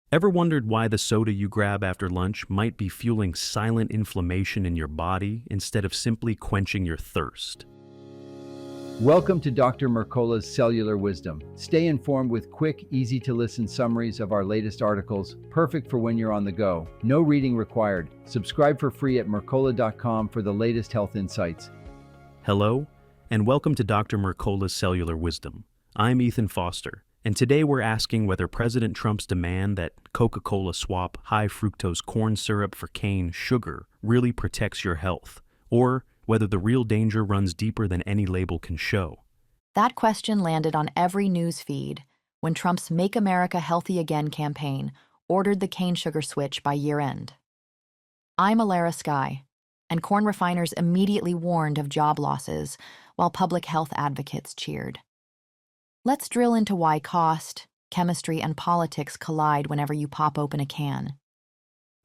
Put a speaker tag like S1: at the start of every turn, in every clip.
S1: Ever wondered why the soda you grab after lunch might be fueling silent inflammation in your body instead of simply quenching your thirst?
S2: Welcome to Dr. Mercola's Cellular Wisdom. Stay informed with quick, easy-to-listen summaries of our latest articles, perfect for when you're on the go. No reading required. Subscribe for free at mercola.com for the latest health insights.
S1: Hello, and welcome to Dr. Mercola's Cellular Wisdom. I'm Ethan Foster, and today we're asking whether President Trump's demand that Coca-Cola swap high fructose corn syrup for cane sugar really protects your health, or whether the real danger runs deeper than any label can show.
S3: That question landed on every news feed when Trump's Make America Healthy Again campaign ordered the cane sugar switch by year-end. I'm Alara Skye, and corn refiners immediately warned of job losses while public health advocates cheered. Let's drill into why cost, chemistry, and politics collide whenever you pop open a can.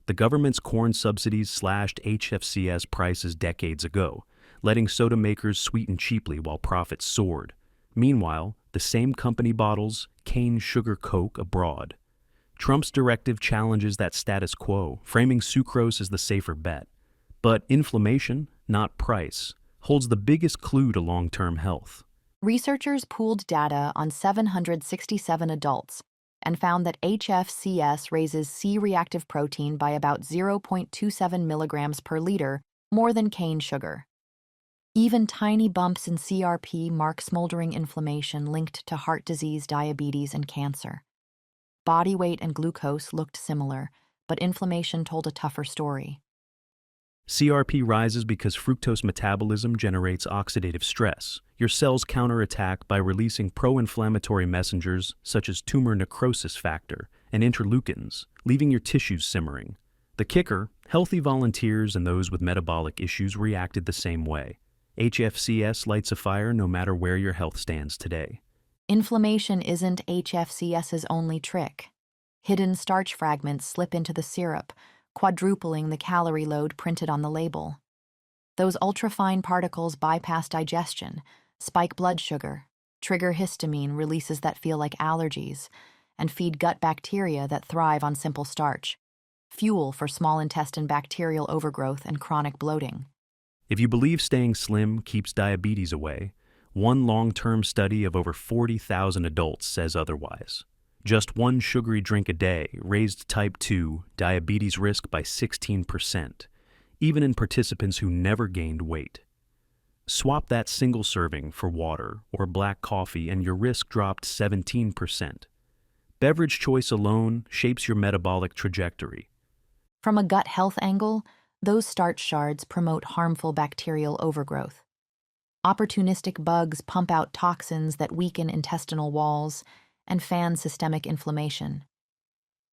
S1: The government's corn subsidies slashed HFCS prices decades ago, letting soda makers sweeten cheaply while profits soared. Meanwhile, the same company bottles cane sugar Coke abroad. Trump's directive challenges that status quo, framing sucrose as the safer bet. But inflammation, not price, holds the biggest clue to long-term health.
S3: Researchers pooled data on 767 adults and found that HFCS raises c-reactive protein by about 0.27 milligrams per liter, more than cane sugar. Even tiny bumps in CRP mark smoldering inflammation linked to heart disease, diabetes, and cancer. Body weight and glucose looked similar, but inflammation told a tougher story.
S1: CRP rises because fructose metabolism generates oxidative stress. Your cells counterattack by releasing pro-inflammatory messengers such as tumor necrosis factor and interleukins, leaving your tissues simmering. The kicker, healthy volunteers and those with metabolic issues reacted the same way. HFCS lights a fire no matter where your health stands today.
S3: Inflammation isn't HFCS's only trick. Hidden starch fragments slip into the syrup, quadrupling the calorie load printed on the label. Those ultrafine particles bypass digestion, spike blood sugar, trigger histamine releases that feel like allergies, and feed gut bacteria that thrive on simple starch, fuel for small intestine bacterial overgrowth and chronic bloating.
S1: If you believe staying slim keeps diabetes away, one long-term study of over 40,000 adults says otherwise. Just one sugary drink a day raised type 2 diabetes risk by 16%, even in participants who never gained weight. Swap that single serving for water or black coffee and your risk dropped 17%. Beverage choice alone shapes your metabolic trajectory.
S3: From a gut health angle, those starch shards promote harmful bacterial overgrowth. Opportunistic bugs pump out toxins that weaken intestinal walls and fan systemic inflammation.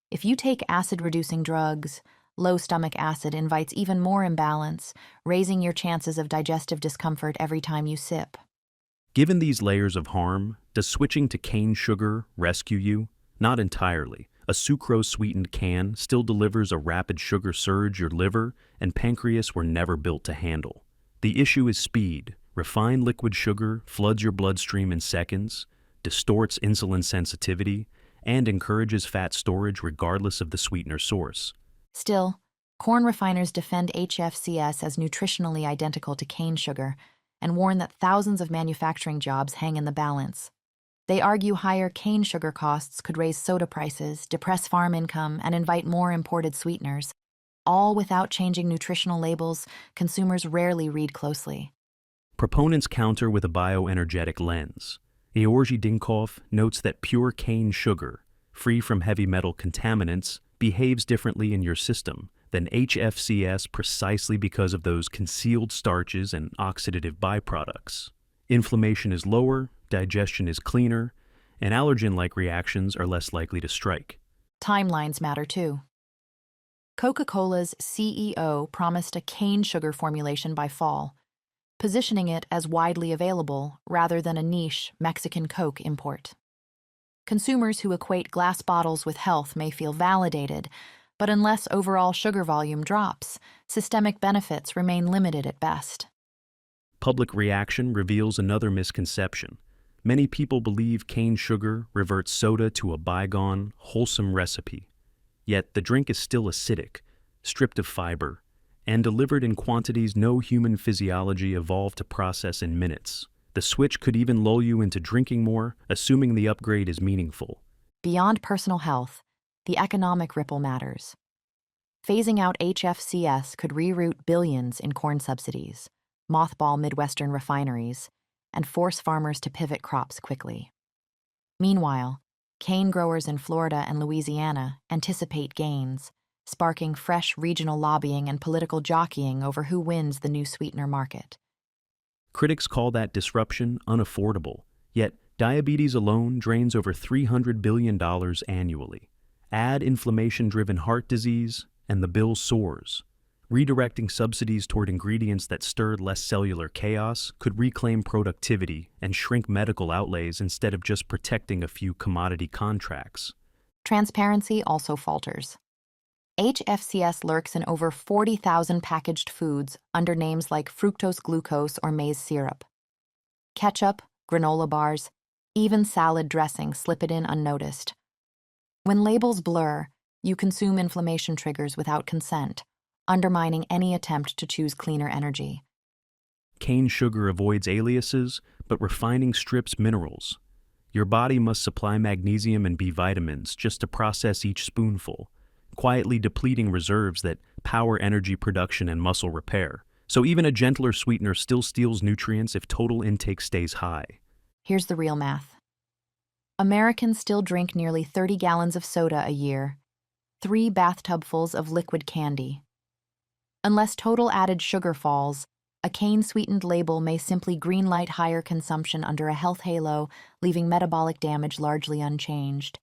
S3: If you take acid-reducing drugs, low stomach acid invites even more imbalance, raising your chances of digestive discomfort every time you sip.
S1: Given these layers of harm, does switching to cane sugar rescue you? Not entirely. A sucrose-sweetened can still delivers a rapid sugar surge your liver and pancreas were never built to handle. The issue is speed. Refined liquid sugar floods your bloodstream in seconds, distorts insulin sensitivity, and encourages fat storage regardless of the sweetener source.
S3: Still, corn refiners defend HFCS as nutritionally identical to cane sugar and warn that thousands of manufacturing jobs hang in the balance. They argue higher cane sugar costs could raise soda prices, depress farm income, and invite more imported sweeteners. All without changing nutritional labels consumers rarely read closely.
S1: Proponents counter with a bioenergetic lens. Georgy Dinkov notes that pure cane sugar, free from heavy metal contaminants, behaves differently in your system than HFCS precisely because of those concealed starches and oxidative byproducts. Inflammation is lower, digestion is cleaner, and allergen-like reactions are less likely to strike.
S3: Timelines matter too. Coca-Cola's CEO promised a cane sugar formulation by fall, positioning it as widely available rather than a niche Mexican Coke import. Consumers who equate glass bottles with health may feel validated, but unless overall sugar volume drops, systemic benefits remain limited at best.
S1: Public reaction reveals another misconception. Many people believe cane sugar reverts soda to a bygone, wholesome recipe. Yet the drink is still acidic, stripped of fiber, and delivered in quantities no human physiology evolved to process in minutes. The switch could even lull you into drinking more, assuming the upgrade is meaningful.
S3: Beyond personal health, the economic ripple matters. Phasing out HFCS could reroute billions in corn subsidies, mothball Midwestern refineries, and force farmers to pivot crops quickly. Meanwhile, cane growers in Florida and Louisiana anticipate gains, sparking fresh regional lobbying and political jockeying over who wins the new sweetener market.
S1: Critics call that disruption unaffordable, yet diabetes alone drains over $300 billion annually. Add inflammation-driven heart disease, and the bill soars. Redirecting subsidies toward ingredients that stirred less cellular chaos could reclaim productivity and shrink medical outlays instead of just protecting a few commodity contracts.
S3: Transparency also falters. HFCS lurks in over 40,000 packaged foods under names like fructose glucose or maize syrup. Ketchup, granola bars, even salad dressing slip it in unnoticed. When labels blur, you consume inflammation triggers without consent, undermining any attempt to choose cleaner energy.
S1: Cane sugar avoids aliases, but refining strips minerals. Your body must supply magnesium and B vitamins just to process each spoonful, quietly depleting reserves that power energy production and muscle repair. So even a gentler sweetener still steals nutrients if total intake stays high.
S3: Here's the real math. Americans still drink nearly 30 gallons of soda a year, 3 bathtubfuls of liquid candy. Unless total added sugar falls, a cane-sweetened label may simply greenlight higher consumption under a health halo, leaving metabolic damage largely unchanged.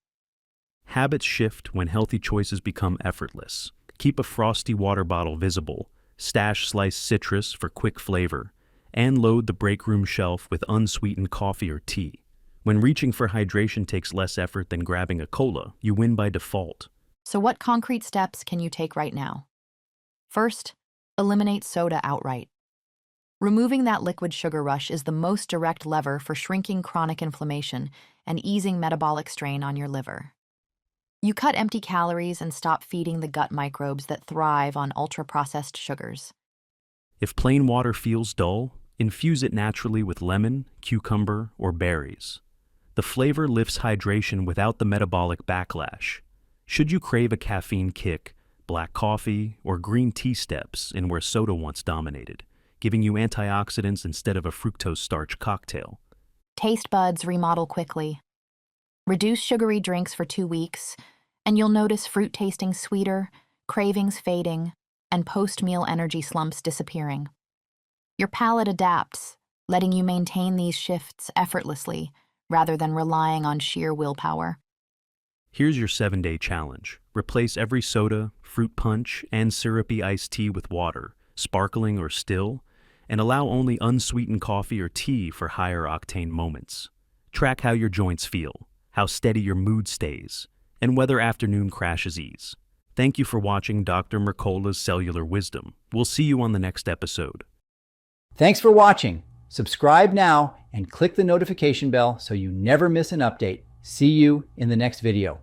S1: Habits shift when healthy choices become effortless. Keep a frosty water bottle visible, stash sliced citrus for quick flavor, and load the break room shelf with unsweetened coffee or tea. When reaching for hydration takes less effort than grabbing a cola, you win by default.
S3: So what concrete steps can you take right now? First, eliminate soda outright. Removing that liquid sugar rush is the most direct lever for shrinking chronic inflammation and easing metabolic strain on your liver. You cut empty calories and stop feeding the gut microbes that thrive on ultra-processed sugars.
S1: If plain water feels dull, infuse it naturally with lemon, cucumber, or berries. The flavor lifts hydration without the metabolic backlash. Should you crave a caffeine kick, black coffee, or green tea steps in where soda once dominated, giving you antioxidants instead of a fructose starch cocktail.
S3: Taste buds remodel quickly. Reduce sugary drinks for 2 weeks, and you'll notice fruit tasting sweeter, cravings fading, and post-meal energy slumps disappearing. Your palate adapts, letting you maintain these shifts effortlessly rather than relying on sheer willpower.
S1: Here's your 7-day challenge. Replace every soda, fruit punch, and syrupy iced tea with water, sparkling or still, and allow only unsweetened coffee or tea for higher octane moments. Track how your joints feel, how steady your mood stays, and whether afternoon crashes ease. Thank you for watching Dr. Mercola's Cellular Wisdom. We'll see you on the next episode.
S2: Thanks for watching. Subscribe now and click the notification bell so you never miss an update. See you in the next video.